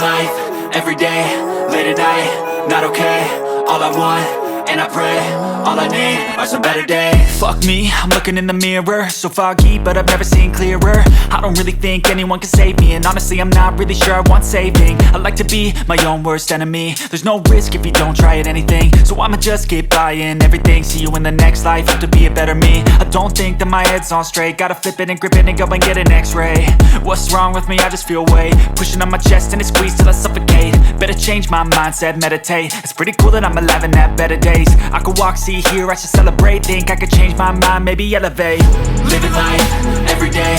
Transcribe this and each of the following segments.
life, everyday, late at night, not okay. All I want, and I pray, all I need are some better days. Fuck me, I'm looking in the mirror, so foggy, but I've never seen clearer. I don't really think anyone can save me, and honestly I'm not really sure I want saving. I like to be my own worst enemy. There's no risk if you don't try at anything, so I'ma just keep buying everything. See you in the next life, have to be a better me. I don't think that my head's on straight, gotta flip it and grip it and go and get an x-ray. What's wrong with me? I just feel weight pushing on my chest and it squeezes till I suffocate. Better change my mindset, meditate. It's pretty cool that I'm alive and have better days. I could walk, see, hear, I should celebrate. Think I could change my mind, maybe elevate. Living life, everyday,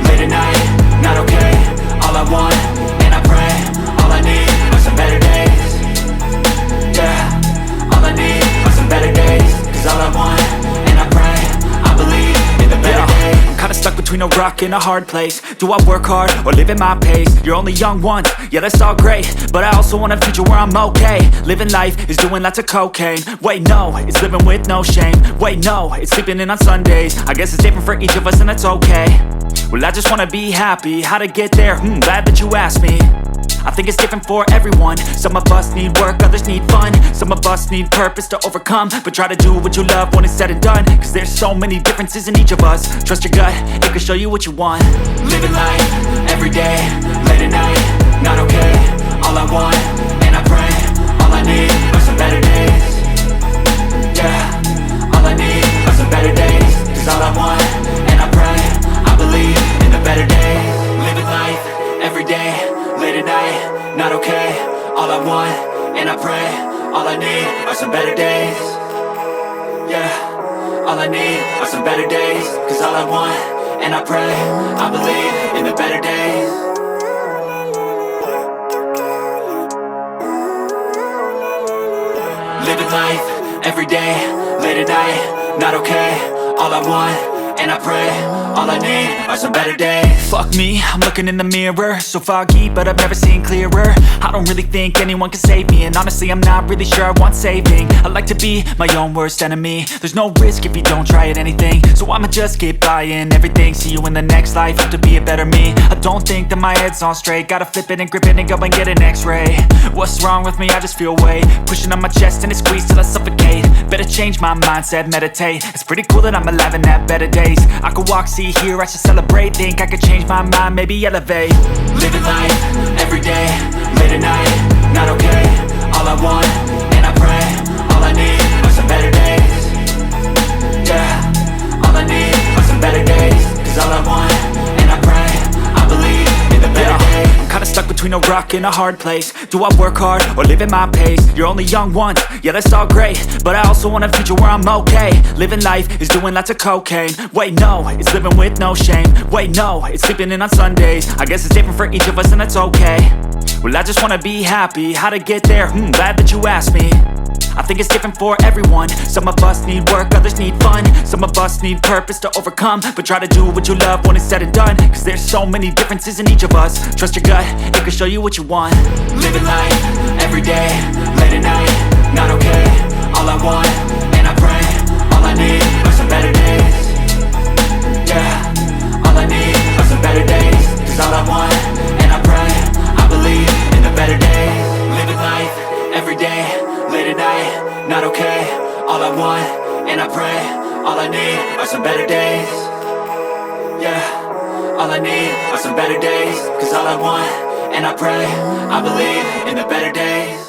late at night, not okay. All I want, and I pray, all I need are some better days. Yeah, all I need are some better days. Cause all I want, and I pray, I believe in the better days. I'm kinda stuck between a rock and a hard place. Do I work hard or live at my pace? You're only young once, yeah that's all great, but I also want a future where I'm okay. Living life is doing lots of cocaine. Wait no, it's living with no shame. Wait no, it's sleeping in on Sundays. I guess it's different for each of us and that's okay. Well I just wanna be happy, how to get there? Glad that you asked me. I think it's different for everyone. Some of us need work, others need fun. Some of us need purpose to overcome. But try to do what you love when it's said and done. Cause there's so many differences in each of us. Trust your gut, it can show you what you want. Living life, everyday, late at night, not okay. All I want, and I pray, all I need are some better days. Yeah, all I need are some better days. Cause all I want, and I pray, I believe in the better days. Living life, everyday, late at night, not okay. All I want, and I pray, all I need are some better days. Yeah, all I need are some better days. Cause all I want, and I pray, I believe in the better days. Living life, everyday, late at night, not okay. All I want, and I pray, all I need are some better days. Fuck me, I'm looking in the mirror, so foggy, but I've never seen clearer. I don't really think anyone can save me, and honestly I'm not really sure I want saving. I like to be my own worst enemy. There's no risk if you don't try at anything, so I'ma just keep buying everything. See you in the next life, have to be a better me. I don't think that my head's on straight, gotta flip it and grip it and go and get an x-ray. What's wrong with me? I just feel weight pushing on my chest and it squeezes till I suffocate. Better change my mindset, meditate. It's pretty cool that I'm alive and have better days. I could walk, see, hear, I should celebrate. Think I could change my mind, maybe elevate. Living life, everyday, late at night, not okay. All I want, and I pray, all I need are some better days. Yeah, all I need are some better days. Cause all I want, and I pray, I believe in the better days. I'm kinda stuck between a rock and a hard place. Do I work hard or live at my pace? You're only young once, yeah that's all great, but I also want a future where I'm okay. Living life is doing lots of cocaine. Wait no, it's living with no shame. Wait no, it's sleeping in on Sundays. I guess it's different for each of us and that's okay. Well I just wanna be happy, how to get there? Glad that you asked me. I think it's different for everyone. Some of us need work, others need fun. Some of us need purpose to overcome. But try to do what you love when it's said and done. Cause there's so many differences in each of us. Trust your gut, it can show you what you want. Living life, everyday, late at night, not okay. All I want, and I pray, all I need are some better days. Yeah, all I need are some better days. Cause all I want, and I pray, I believe in the better days. Living life, everyday, late at night, not okay. All I want, and I pray, all I need are some better days. Yeah, all I need are some better days. Cause all I want, and I pray, I believe in the better days.